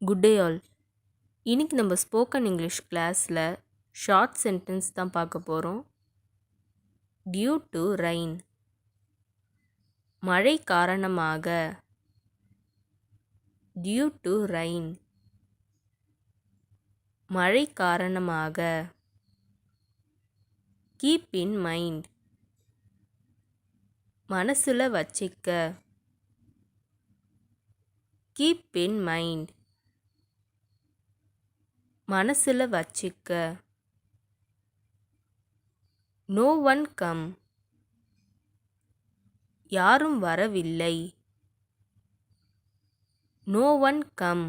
Good day all. இன்னைக்கு நம்ம spoken English கிளாஸில் ஷார்ட் சென்டென்ஸ் தான் பார்க்க போகிறோம். டியூ டு ரெயின், மழை காரணமாக. டியூ டு ரெயின், மழை காரணமாக. கீப் இன் மைண்ட், மனசுல வச்சிக்க. கீப் இன் மைண்ட், மனசுல வச்சிக்க. நோ ஒன் கம், யாரும் வரவில்லை. நோ ஒன் கம்,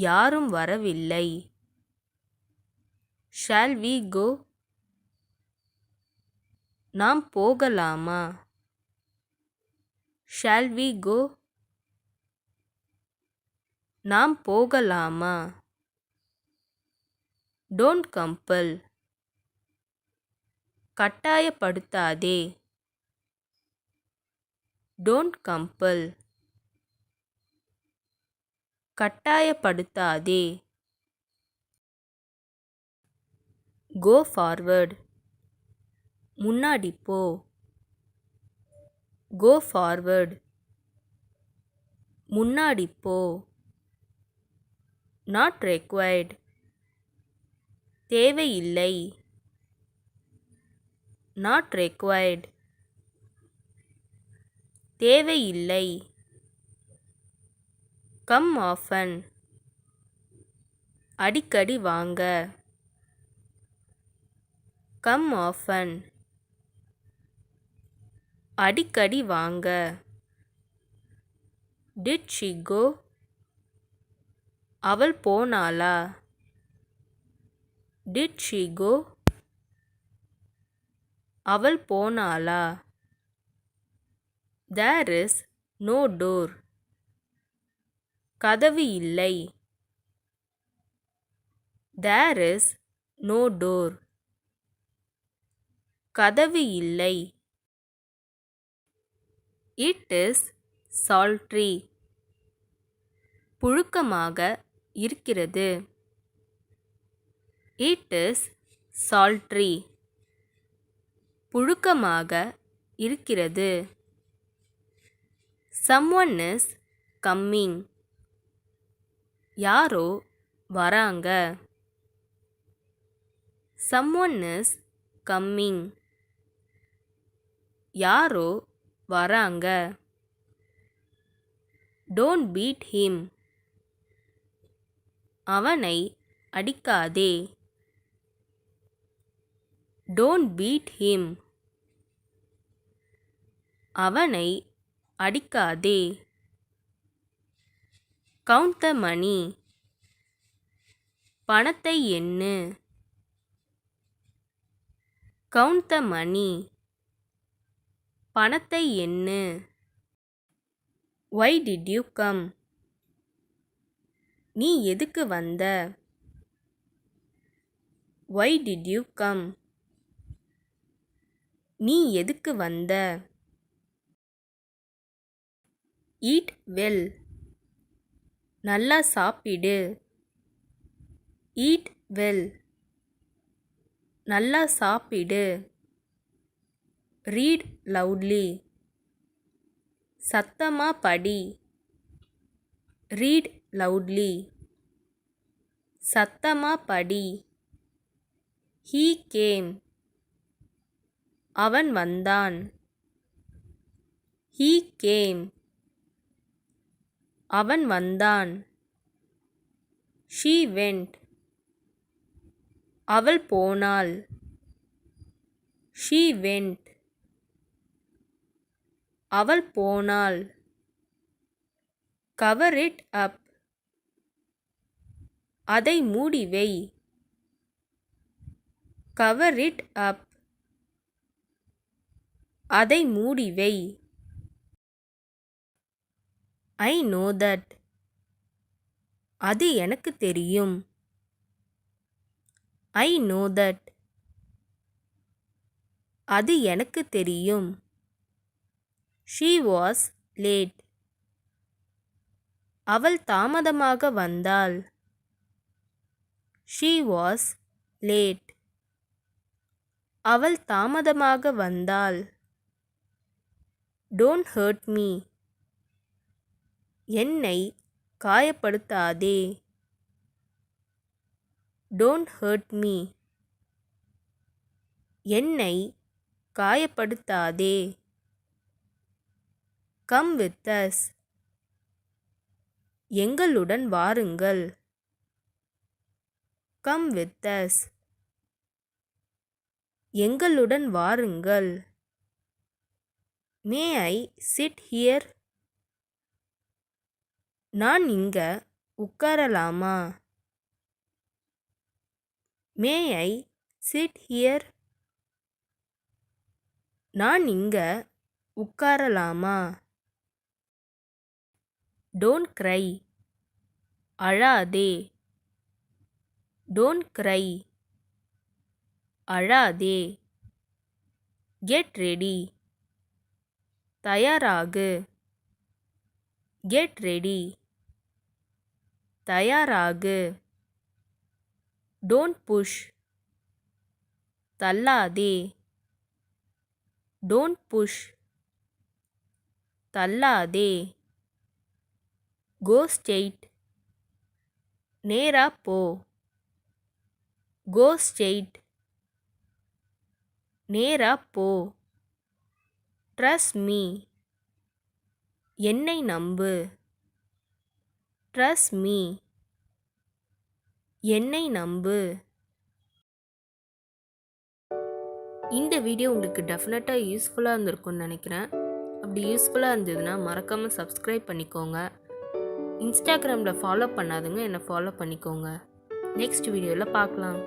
யாரும் வரவில்லை. ஷால் வி கோ, நாம் போகலாமா. ஷால் வி கோ, நாம் போகலாமா. டோன்ட் கம்பல், கட்டாயப்படுத்தாதே. டோன்ட் கம்பல், கட்டாயப்படுத்தாதே. கோ ஃபார்வர்ட், முன்னாடி போ. கோ ஃபார்வர்ட், முன்னாடி போ. நாட் ரெக்வயர்ட், தேவையில்லை. நாட் ரெக்வயர்ட், தேவையில்லை. கம் ஆஃபன், அடிக்கடி வாங்க. கம் ஆஃபன், அடிக்கடி வாங்க. டிட் ஷி கோ, அவள் போனாளா. டிட் ஷி கோ, அவள் போனாளா. தேர் இஸ் நோ டோர், கதவு இல்லை. தேர் இஸ் நோ டோர், கதவு இல்லை. இட் இஸ் சால்ட்ரி, புழுக்கமாக இருக்கிறது. இட் இஸ் சால்ட்ரி, புழுக்கமாக இருக்கிறது. someone is coming, யாரோ வராங்க. someone is coming, யாரோ வராங்க. don't beat him, அவனை அடிக்காதே. don't beat him, அவனை அடிக்காதே. count the money, பணத்தை எண்ணு. count the money, பணத்தை எண்ணு. why did you come, நீ எதுக்கு வந்த. why did you come, நீ எதுக்கு வந்த. eat well, நல்லா சாப்பிடு. eat well, நல்லா சாப்பிடு. read loudly, சத்தமா படி. read loudly, சத்தமா படி. he came, அவன் வந்தான். he came, அவன் வந்தான். she went, அவள் போனாள். she went, அவள் போனாள். cover it up, அதை மூடி வை. cover it up, அதை மூடி வை. I know that, அது எனக்கு தெரியும். I know that, அது எனக்கு தெரியும். She was late, அவள் தாமதமாக வந்தாள். She was late. அவள் தாமதமாக வந்தாள். Don't hurt me. என்னை காயப்படுத்தாதே. Don't hurt me. என்னை காயப்படுத்தாதே. Come with us. எங்களுடன் வாருங்கள். Come with us. எங்களுடன் வாருங்கள். May I sit here? நான் இங்க உட்காரலாமா? May I sit here? நான் இங்க உட்காரலாமா? Don't cry. அழாதே. Don't cry. அழாதே. Get ready. தயாராகு. Get ready. தயாராகு. Don't push. தள்ளாதே. Don't push. தள்ளாதே. Go straight. நேரா போ. Go straight. நேரா போ. Trust me. என்னை நம்பு. Trust me. என்னை நம்பு. இந்த வீடியோ உங்களுக்கு டெஃபினட்டாக யூஸ்ஃபுல்லாக இருந்திருக்கும்னு நினைக்கிறேன். அப்படி யூஸ்ஃபுல்லாக இருந்ததுன்னா மறக்காமல் சப்ஸ்கிரைப் பண்ணிக்கோங்க. இன்ஸ்டாகிராமில் ஃபாலோ பண்ணாதுங்க என்னை ஃபாலோ பண்ணிக்கோங்க. நெக்ஸ்ட் வீடியோவில் பார்க்கலாம்.